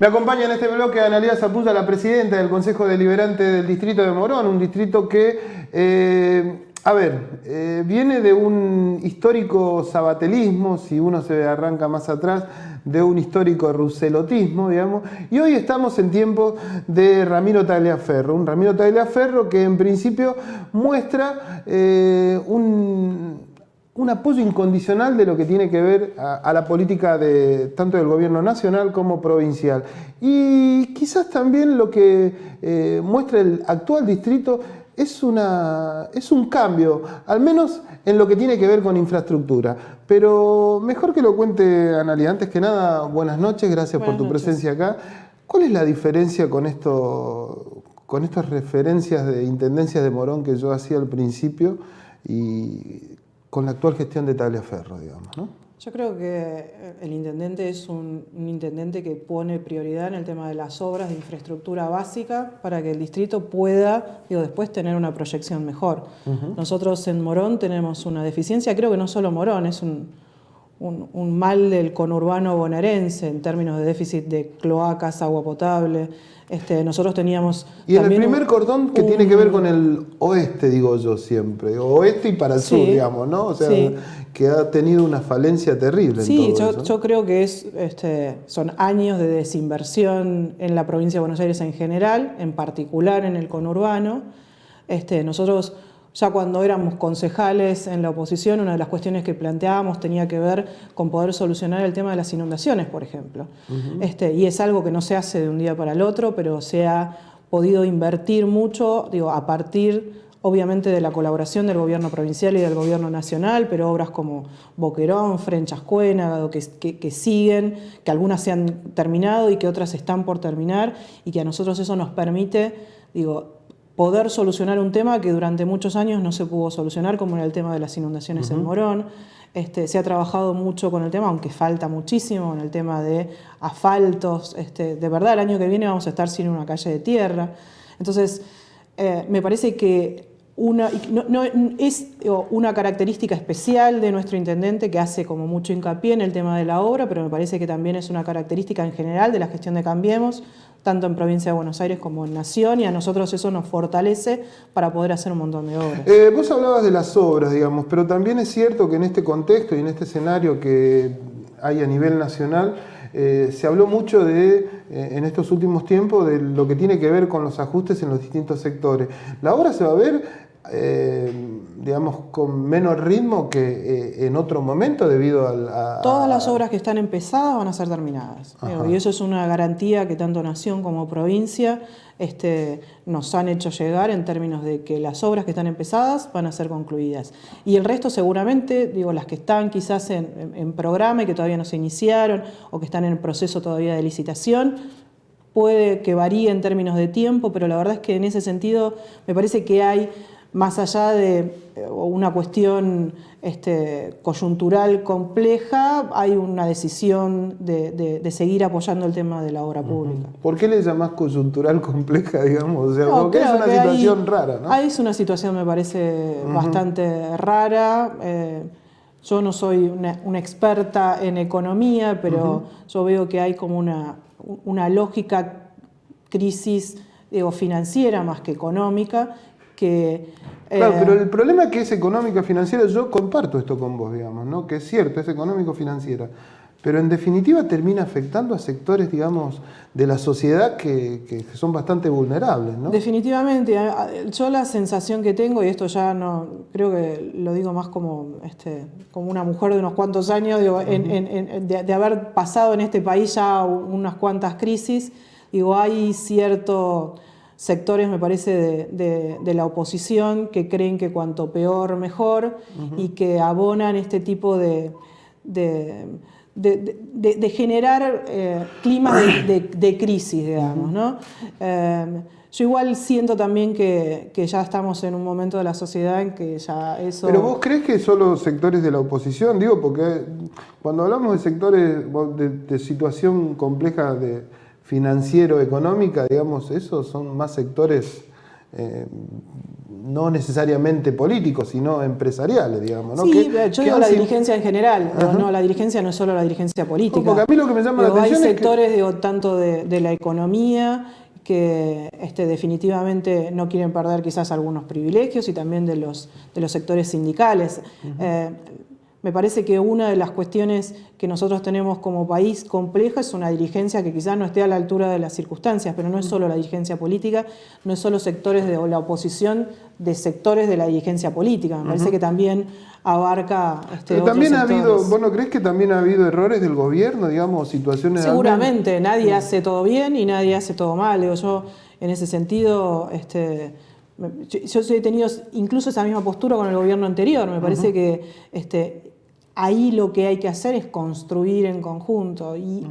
Me acompaña en este bloque Analía Zapulla, la presidenta del Consejo Deliberante del Distrito de Morón, un distrito que, viene de un histórico sabatelismo, si uno se arranca más atrás, de un histórico ruselotismo, digamos, y hoy estamos en tiempos de Ramiro Tagliaferro, un Ramiro Tagliaferro que en principio muestra un apoyo incondicional de lo que tiene que ver a la política tanto del gobierno nacional como provincial. Y quizás también lo que muestra el actual distrito es un cambio, al menos en lo que tiene que ver con infraestructura. Pero mejor que lo cuente Analía. Antes que nada, buenas noches, gracias por tu presencia acá. ¿Cuál es la diferencia con estas referencias de intendencias de Morón que yo hacía al principio y con la actual gestión de Tagliaferro, digamos, ¿no? Yo creo que el intendente es un intendente que pone prioridad en el tema de las obras de infraestructura básica para que el distrito pueda, después tener una proyección mejor. Nosotros en Morón tenemos una deficiencia, creo que no solo Morón, es un mal del conurbano bonaerense en términos de déficit de cloacas, agua potable. Nosotros teníamos... Y en el primer cordón que tiene que ver con el oeste, digo yo siempre, oeste y para el sur, digamos, ¿no? O sea, que ha tenido una falencia terrible en todo eso. Yo creo que son años de desinversión en la provincia de Buenos Aires en general, en particular en el conurbano. Nosotros, ya cuando éramos concejales en la oposición, una de las cuestiones que planteábamos tenía que ver con poder solucionar el tema de las inundaciones, por ejemplo. Y es algo que no se hace de un día para el otro, pero se ha podido invertir mucho, a partir, obviamente, de la colaboración del gobierno provincial y del gobierno nacional, pero obras como Boquerón, Frenchascuénaga, que siguen, que algunas se han terminado y que otras están por terminar, y que a nosotros eso nos permite, poder solucionar un tema que durante muchos años no se pudo solucionar, como era el tema de las inundaciones en Morón. Se ha trabajado mucho con el tema, aunque falta muchísimo, en el tema de asfaltos. De verdad, el año que viene vamos a estar sin una calle de tierra. Entonces, me parece que es una característica especial de nuestro intendente que hace como mucho hincapié en el tema de la obra, pero me parece que también es una característica en general de la gestión de Cambiemos, tanto en Provincia de Buenos Aires como en Nación, y a nosotros eso nos fortalece para poder hacer un montón de obras. Vos hablabas de las obras, digamos, pero también es cierto que en este contexto y en este escenario que hay a nivel nacional, se habló mucho en estos últimos tiempos de lo que tiene que ver con los ajustes en los distintos sectores. La obra se va a ver, digamos, con menos ritmo que en otro momento debido a... Todas las obras que están empezadas van a ser terminadas. Y eso es una garantía que tanto Nación como provincia nos han hecho llegar en términos de que las obras que están empezadas van a ser concluidas. Y el resto seguramente, las que están quizás en programa y que todavía no se iniciaron o que están en proceso todavía de licitación, puede que varíe en términos de tiempo, pero la verdad es que en ese sentido me parece que hay, más allá de una cuestión coyuntural compleja, hay una decisión de seguir apoyando el tema de la obra pública. ¿Por qué le llamás coyuntural compleja, digamos? O sea, porque es una situación rara, ¿no? Es una situación, me parece, bastante rara. Yo no soy una experta en economía, pero yo veo que hay como una lógica crisis financiera más que económica, Claro, pero el problema es que es económica financiera. Yo comparto esto con vos, digamos, ¿no? Que es cierto, es económico-financiera, pero en definitiva termina afectando a sectores, digamos, de la sociedad que son bastante vulnerables, ¿no? Definitivamente. Yo la sensación que tengo, y esto ya no creo que lo digo más como una mujer de unos cuantos años, de haber pasado en este país ya unas cuantas crisis, hay ciertos sectores, me parece, de la oposición que creen que cuanto peor mejor, y que abonan este tipo de generar climas de crisis, digamos, ¿no? Yo igual siento también que ya estamos en un momento de la sociedad en que ya eso... ¿Pero vos crees que solo sectores de la oposición? Digo, porque cuando hablamos de sectores de situación compleja financiero-económica, digamos, esos son más sectores no necesariamente políticos, sino empresariales, digamos, ¿no? Sí, yo digo la dirigencia en general, no, la dirigencia no es solo la dirigencia política. Porque a mí lo que me llama la atención hay sectores, tanto de la economía, que definitivamente no quieren perder quizás algunos privilegios, y también de los sectores sindicales. Me parece que una de las cuestiones que nosotros tenemos como país compleja es una dirigencia que quizás no esté a la altura de las circunstancias, pero no es solo la dirigencia política, no es solo sectores o la oposición de sectores de la dirigencia política. Me parece que también abarca pero también ha habido, ¿vos no crees que también ha habido errores del gobierno, digamos, situaciones? Seguramente, nadie hace todo bien y nadie hace todo mal. Digo, yo en ese sentido, yo he tenido incluso esa misma postura con el gobierno anterior. Me parece que ahí lo que hay que hacer es construir en conjunto, y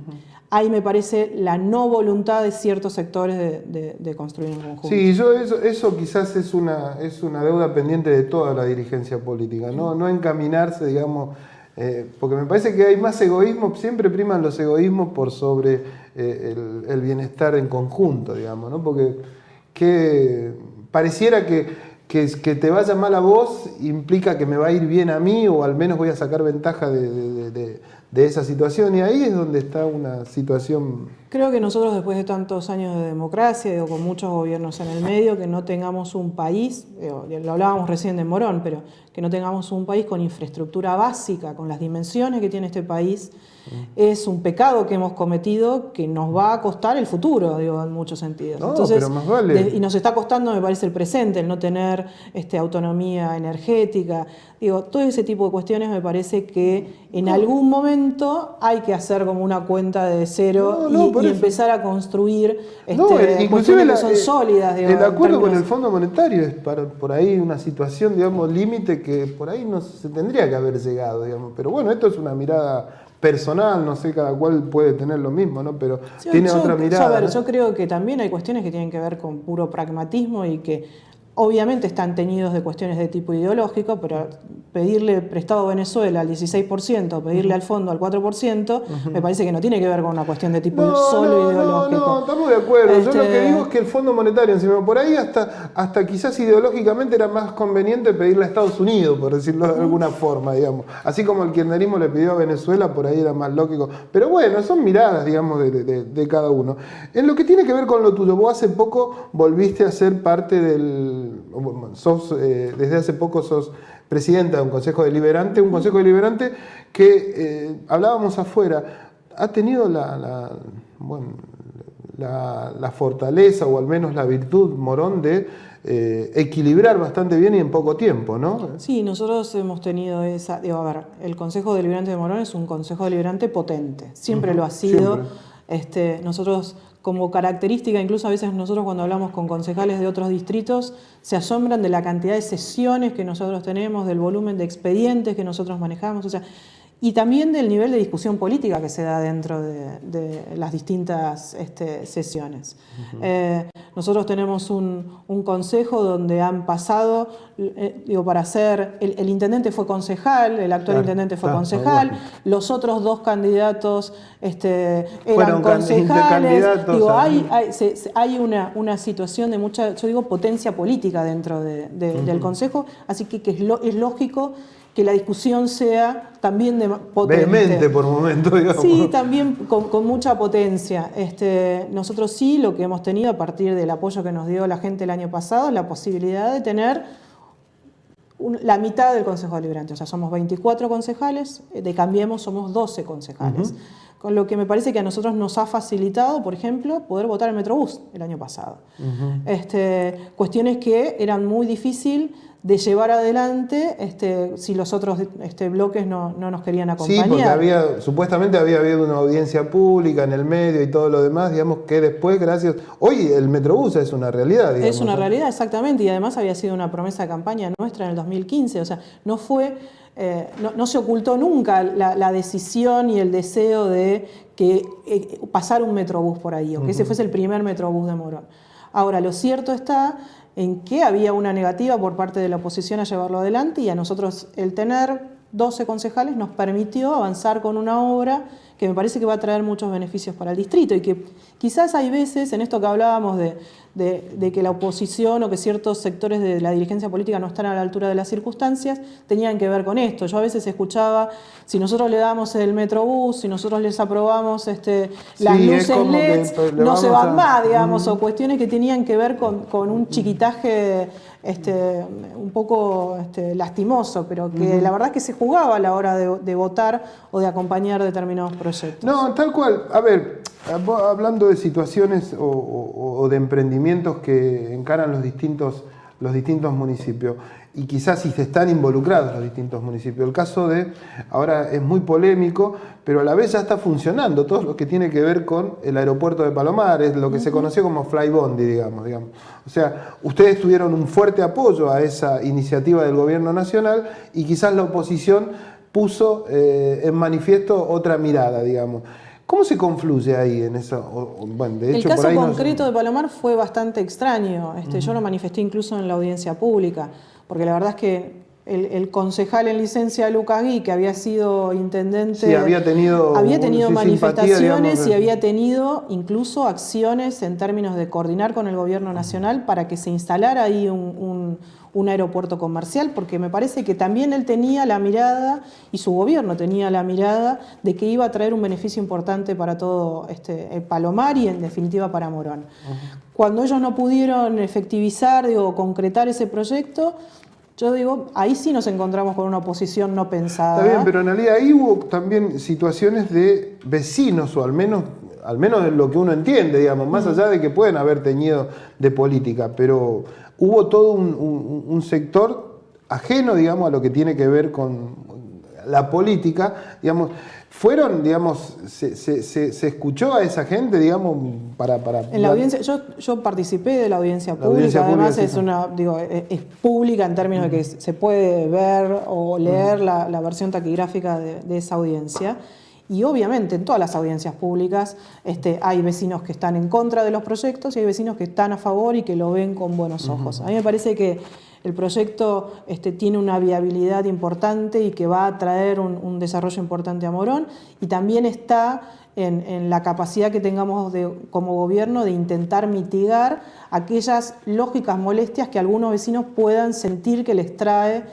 ahí me parece la no voluntad de ciertos sectores de construir en conjunto. Sí, eso quizás es una deuda pendiente de toda la dirigencia política, no encaminarse, digamos, porque me parece que hay más egoísmo, siempre priman los egoísmos por sobre el bienestar en conjunto, digamos, ¿no? Porque pareciera que te vaya mal a vos implica que me va a ir bien a mí, o al menos voy a sacar ventaja de esa situación, y ahí es donde está una situación. Creo que nosotros, después de tantos años de democracia, con muchos gobiernos en el medio, que no tengamos un país, lo hablábamos recién de Morón, pero que no tengamos un país con infraestructura básica, con las dimensiones que tiene este país, es un pecado que hemos cometido, que nos va a costar el futuro, en muchos sentidos. No, entonces, pero más vale. Y nos está costando, me parece, el presente, el no tener autonomía energética. Todo ese tipo de cuestiones me parece que en algún momento hay que hacer como una cuenta de cero y empezar a construir inclusive que son sólidas. El acuerdo con el Fondo Monetario es por ahí una situación, digamos, límite que por ahí no se tendría que haber llegado, digamos. Pero bueno, esto es una mirada personal, no sé, cada cual puede tener lo mismo, ¿no? Pero sí, tiene otra mirada. Yo creo que también hay cuestiones que tienen que ver con puro pragmatismo y que obviamente están teñidos de cuestiones de tipo ideológico, pero pedirle prestado a Venezuela al 16%, pedirle al fondo al 4%, me parece que no tiene que ver con una cuestión de tipo ideológico. No, estamos de acuerdo. Yo lo que digo es que el Fondo Monetario, encima, por ahí hasta quizás ideológicamente era más conveniente pedirle a Estados Unidos, por decirlo de alguna forma, digamos. Así como el kirchnerismo le pidió a Venezuela, por ahí era más lógico. Pero bueno, son miradas, digamos, de cada uno. En lo que tiene que ver con lo tuyo, vos hace poco volviste a ser parte desde hace poco sos presidenta de un Consejo Deliberante, que hablábamos afuera, ha tenido la fortaleza, o al menos la virtud, Morón, de equilibrar bastante bien y en poco tiempo, ¿no? Sí, nosotros hemos tenido el Consejo Deliberante de Morón es un Consejo Deliberante potente, siempre lo ha sido. Nosotros, como característica, incluso a veces nosotros cuando hablamos con concejales de otros distritos, se asombran de la cantidad de sesiones que nosotros tenemos, del volumen de expedientes que nosotros manejamos, y también del nivel de discusión política que se da dentro de las distintas sesiones. Nosotros tenemos un consejo donde han pasado, para ser, el intendente fue concejal, el actual intendente fue concejal, los otros dos candidatos eran concejales. Hay una situación de mucha, potencia política dentro del consejo, así que es lógico que la discusión sea también potente. Vehemente por momentos, digamos. Sí, también con mucha potencia. Nosotros sí, lo que hemos tenido a partir del apoyo que nos dio la gente el año pasado, es la posibilidad de tener la mitad del Consejo Deliberante. O sea, somos 24 concejales, de Cambiemos somos 12 concejales. Con lo que me parece que a nosotros nos ha facilitado, por ejemplo, poder votar el Metrobús el año pasado. Cuestiones que eran muy difíciles de llevar adelante si los otros bloques no nos querían acompañar. Sí, porque supuestamente había habido una audiencia pública en el medio y todo lo demás, digamos, que después, gracias... Hoy el Metrobús es una realidad, digamos. Es una realidad, exactamente, y además había sido una promesa de campaña nuestra en el 2015, o sea, no fue... no se ocultó nunca la decisión y el deseo de que pasara un Metrobús por ahí, o que ese fuese el primer Metrobús de Morón. Ahora, lo cierto está en que había una negativa por parte de la oposición a llevarlo adelante, y a nosotros el tener 12 concejales nos permitió avanzar con una obra que me parece que va a traer muchos beneficios para el distrito y que quizás hay veces, en esto que hablábamos de que la oposición o que ciertos sectores de la dirigencia política no están a la altura de las circunstancias, tenían que ver con esto. Yo a veces escuchaba, si nosotros le damos el Metrobús, si nosotros les aprobamos las luces LEDs, no se van más, digamos, o cuestiones que tenían que ver con un chiquitaje un poco lastimoso, pero que la verdad es que se jugaba a la hora de votar o de acompañar determinados proyectos. No, tal cual. A ver, hablando de situaciones o de emprendimientos que encaran los distintos municipios, y quizás si se están involucrados los distintos municipios. El caso ahora es muy polémico, pero a la vez ya está funcionando todo lo que tiene que ver con el aeropuerto de Palomar, es lo que se conoció como Flybondi, digamos. O sea, ustedes tuvieron un fuerte apoyo a esa iniciativa del gobierno nacional y quizás la oposición puso en manifiesto otra mirada, digamos. ¿Cómo se confluye ahí en eso? Bueno, de hecho, el caso por ahí concreto de Palomar fue bastante extraño. Yo lo manifesté incluso en la audiencia pública, porque la verdad es que el concejal en licencia Lucas Gui, que había sido intendente, sí, había tenido manifestaciones y había tenido incluso acciones en términos de coordinar con el gobierno nacional para que se instalara ahí un aeropuerto comercial, porque me parece que también él tenía la mirada, y su gobierno tenía la mirada, de que iba a traer un beneficio importante para todo el Palomar y en definitiva para Morón. Cuando ellos no pudieron efectivizar, concretar ese proyecto, yo digo, ahí sí nos encontramos con una oposición no pensada. Está bien, pero en realidad ahí hubo también situaciones de vecinos, o al menos de lo que uno entiende, digamos, más allá de que pueden haber teñido de política, pero hubo todo un sector ajeno, digamos, a lo que tiene que ver con la política, digamos. Se escuchó a esa gente, digamos, para en la audiencia, yo participé de la audiencia pública, además es pública en términos de que se puede ver o leer la versión taquigráfica de esa audiencia. Y obviamente en todas las audiencias públicas hay vecinos que están en contra de los proyectos y hay vecinos que están a favor y que lo ven con buenos ojos. A mí me parece que el proyecto tiene una viabilidad importante y que va a traer un desarrollo importante a Morón, y también está en la capacidad que tengamos como gobierno de intentar mitigar aquellas lógicas molestias que algunos vecinos puedan sentir que les trae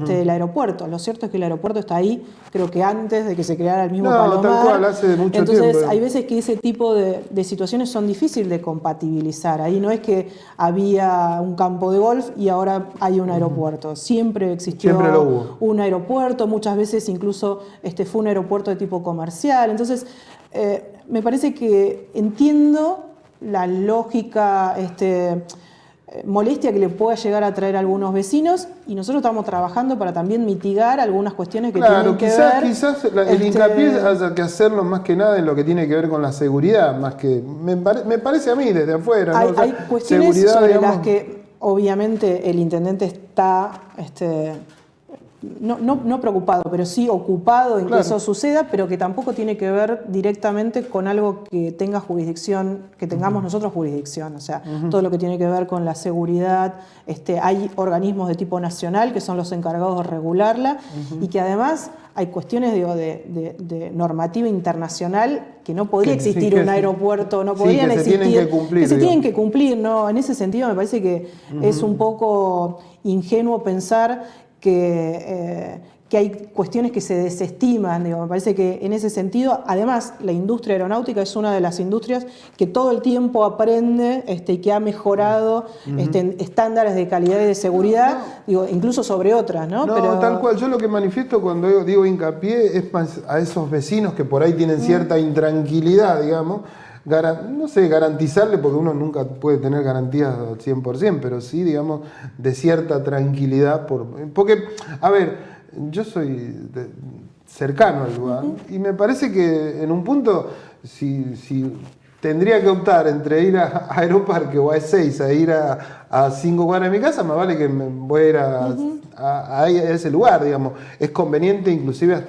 el aeropuerto. Lo cierto es que el aeropuerto está ahí, creo que antes de que se creara el mismo Palomar. Tal cual, hace mucho Entonces, tiempo. hay veces que ese tipo de situaciones son difíciles de compatibilizar. Ahí no es que había un campo de golf y ahora hay un aeropuerto. Siempre existió un aeropuerto, muchas veces incluso fue un aeropuerto de tipo comercial. Entonces, me parece que entiendo la lógica molestia que le pueda llegar a traer a algunos vecinos, y nosotros estamos trabajando para también mitigar algunas cuestiones que tienen que ver. Quizás el hincapié haya que hacerlo más que nada en lo que tiene que ver con la seguridad, más que me parece a mí desde afuera. Hay cuestiones sobre las que obviamente el intendente está no preocupado, pero sí ocupado en que eso suceda, pero que tampoco tiene que ver directamente con algo que tenga jurisdicción, que tengamos nosotros jurisdicción. O sea, todo lo que tiene que ver con la seguridad, hay organismos de tipo nacional que son los encargados de regularla, y que además hay cuestiones de normativa internacional que no podría existir un aeropuerto, no podrían existir, que se tienen que cumplir, ¿no? En ese sentido me parece que es un poco ingenuo pensar que hay cuestiones que se desestiman. Me parece que en ese sentido, además, la industria aeronáutica es una de las industrias que todo el tiempo aprende y que ha mejorado estándares de calidad y de seguridad, incluso sobre otras, ¿no? Pero tal cual. Yo lo que manifiesto cuando digo hincapié es más a esos vecinos que por ahí tienen cierta intranquilidad, digamos. No sé, garantizarle, porque uno nunca puede tener garantías al 100%, pero sí, digamos, de cierta tranquilidad. Porque, a ver, yo soy cercano al lugar, y me parece que en un punto, si tendría que optar entre ir a Aeroparque o a E6, a ir a 5 cuadras de mi casa, más vale que me voy a ir a ese lugar, digamos. Es conveniente inclusive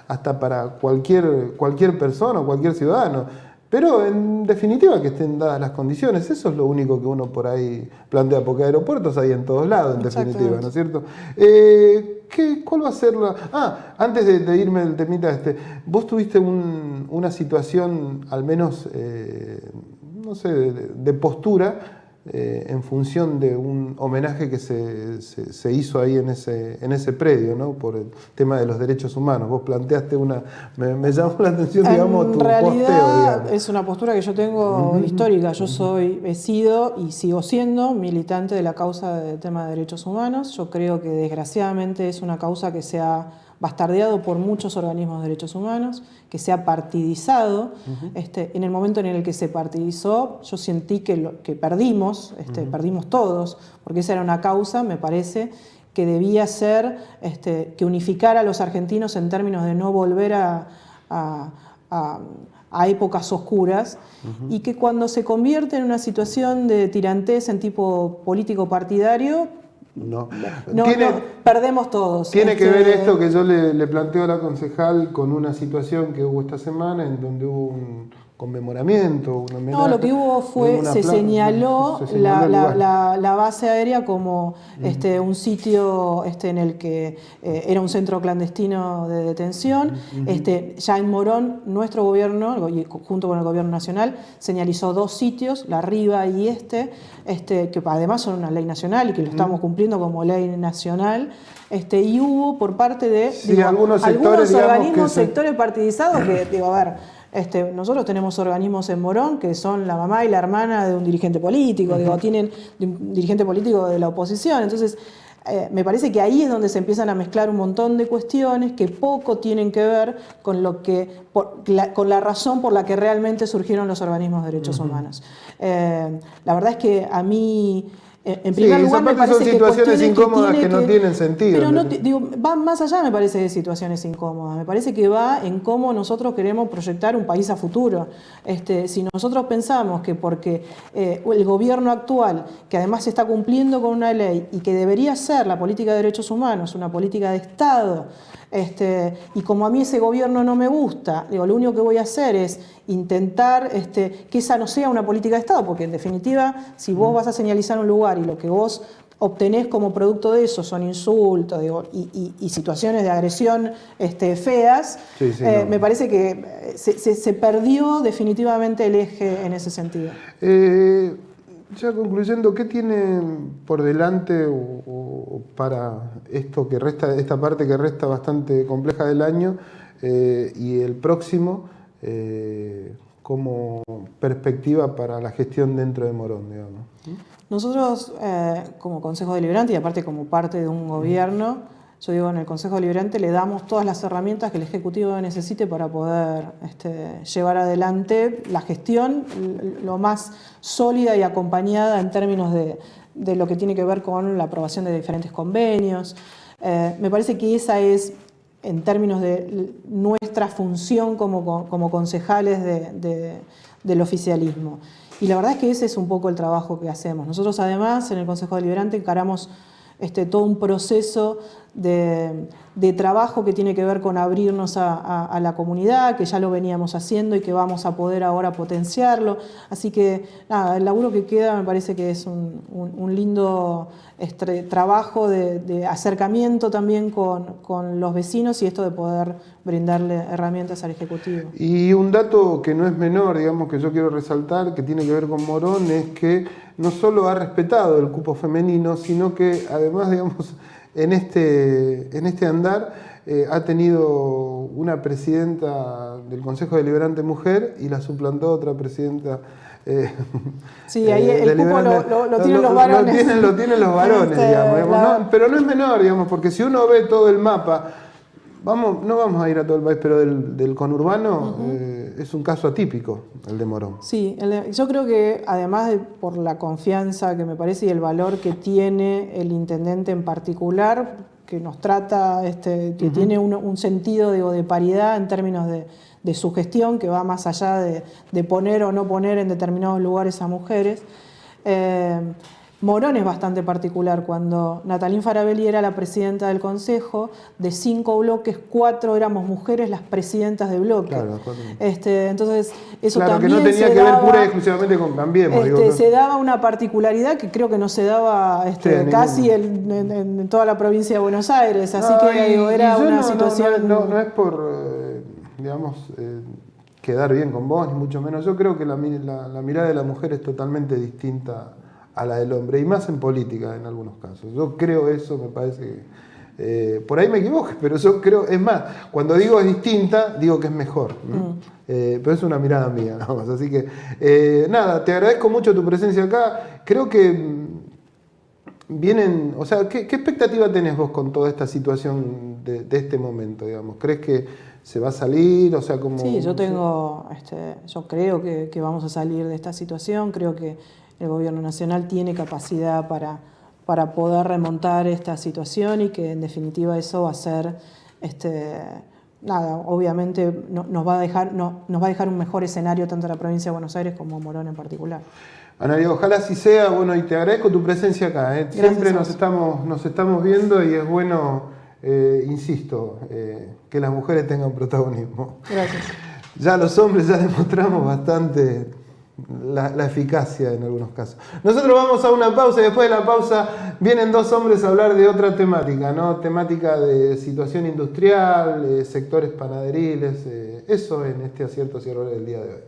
hasta para cualquier persona o cualquier ciudadano. Pero en definitiva que estén dadas las condiciones, eso es lo único que uno por ahí plantea, porque aeropuertos hay en todos lados, en definitiva, ¿no es cierto? ¿Cuál va a ser la...? Antes de irme del temita vos tuviste una situación, al menos, no sé, de postura, en función de un homenaje que se hizo ahí en ese predio, ¿no? Por el tema de los derechos humanos. Vos planteaste me llamó la atención, digamos, tu posteo. En realidad es una postura que yo tengo histórica. Yo he sido y sigo siendo militante de la causa del tema de derechos humanos. Yo creo que desgraciadamente es una causa que se ha bastardeado por muchos organismos de derechos humanos, que se ha partidizado. En el momento en el que se partidizó, yo sentí que perdimos, perdimos todos, porque esa era una causa, me parece, que debía ser que unificara a los argentinos en términos de no volver a épocas oscuras, y que cuando se convierte en una situación de tirantez en tipo político partidario, no, perdemos todos. Tiene que ver esto que yo le planteo a la concejal con una situación que hubo esta semana en donde hubo un conmemoramiento, un homenaje. No, lo que hubo fue, se señaló la base aérea como un sitio en el que era un centro clandestino de detención. Ya en Morón, nuestro gobierno, junto con el gobierno nacional, señalizó 2 sitios, La Riva y que además son una ley nacional y que lo estamos cumpliendo como ley nacional. Y hubo por parte de algunos organismos, sectores partidizados que, a ver, nosotros tenemos organismos en Morón que son la mamá y la hermana de un dirigente político, tienen de un dirigente político de la oposición. Entonces, me parece que ahí es donde se empiezan a mezclar un montón de cuestiones que poco tienen que ver con con la razón por la que realmente surgieron los organismos de derechos humanos. La verdad es que a mí, en primer lugar, me parece son situaciones incómodas que no tienen sentido. Pero va más allá, me parece, de situaciones incómodas. Me parece que va en cómo nosotros queremos proyectar un país a futuro. Si nosotros pensamos que porque el gobierno actual, que además está cumpliendo con una ley y que debería ser la política de derechos humanos, una política de Estado, y como a mí ese gobierno no me gusta, lo único que voy a hacer es intentar que esa no sea una política de Estado, porque en definitiva, si vos vas a señalizar un lugar y lo que vos obtenés como producto de eso son insultos y situaciones de agresión feas, me parece que se perdió definitivamente el eje en ese sentido. Ya concluyendo, ¿qué tiene por delante o para esto que resta, esta parte que resta bastante compleja del año y el próximo como perspectiva para la gestión dentro de Morón, digamos? Nosotros, como Consejo Deliberante y aparte como parte de un gobierno, yo digo, en el Consejo Deliberante le damos todas las herramientas que el Ejecutivo necesite para poder llevar adelante la gestión lo más sólida y acompañada en términos de lo que tiene que ver con la aprobación de diferentes convenios. Me parece que esa es, en términos de nuestra función como concejales del oficialismo. Y la verdad es que ese es un poco el trabajo que hacemos. Nosotros además en el Consejo Deliberante encaramos todo un proceso de trabajo que tiene que ver con abrirnos a la comunidad, que ya lo veníamos haciendo y que vamos a poder ahora potenciarlo. Así que nada, el laburo que queda me parece que es un lindo trabajo de acercamiento también con los vecinos y esto de poder brindarle herramientas al Ejecutivo. Y un dato que no es menor, digamos, que yo quiero resaltar, que tiene que ver con Morón, es que no solo ha respetado el cupo femenino, sino que además, digamos, en este andar ha tenido una presidenta del Consejo Deliberante mujer y la suplantó otra presidenta. Sí, ahí el cupo lo tienen los varones. Lo tienen los varones, digamos. No, pero no es menor, digamos, porque si uno ve todo el mapa, no vamos a ir a todo el país, pero del conurbano es un caso atípico el de Morón. Sí, yo creo que además por la confianza que me parece y el valor que tiene el intendente en particular, que nos trata, que tiene un sentido de paridad en términos de su gestión, que va más allá de poner o no poner en determinados lugares a mujeres. Morón es bastante particular. Cuando Natalín Farabelli era la presidenta del Consejo, de 5 bloques, 4 éramos mujeres las presidentas de bloque. Claro, entonces, eso claro, también que no tenía que ver pura y exclusivamente con Cambiemos. Se daba una particularidad que creo que no se daba casi en toda la provincia de Buenos Aires. Así que era una situación... No es por, digamos, quedar bien con vos, ni mucho menos. Yo creo que la mirada de la mujer es totalmente distinta a la del hombre, y más en política en algunos casos. Yo creo eso, me parece que... por ahí me equivoco, pero yo creo... Es más, cuando digo es distinta, digo que es mejor. Pero es una mirada mía, nada más. Así que, nada, te agradezco mucho tu presencia acá. Creo que vienen... O sea, ¿qué expectativa tenés vos con toda esta situación de este momento, digamos? ¿Crees que se va a salir? O sea, como... Sí, yo creo que vamos a salir de esta situación. Creo que el gobierno nacional tiene capacidad para poder remontar esta situación y que en definitiva eso va a ser, obviamente nos va a dejar un mejor escenario tanto a la provincia de Buenos Aires como a Morón en particular. Analia, ojalá así sea, bueno, y te agradezco tu presencia acá. Siempre nos estamos viendo y es bueno, insisto, que las mujeres tengan protagonismo. Gracias. Ya los hombres ya demostramos bastante la eficacia en algunos casos. Nosotros vamos a una pausa y después de la pausa vienen 2 hombres a hablar de otra temática, ¿no? Temática de situación industrial, sectores panaderiles, eso en este Aciertos y Errores del día de hoy.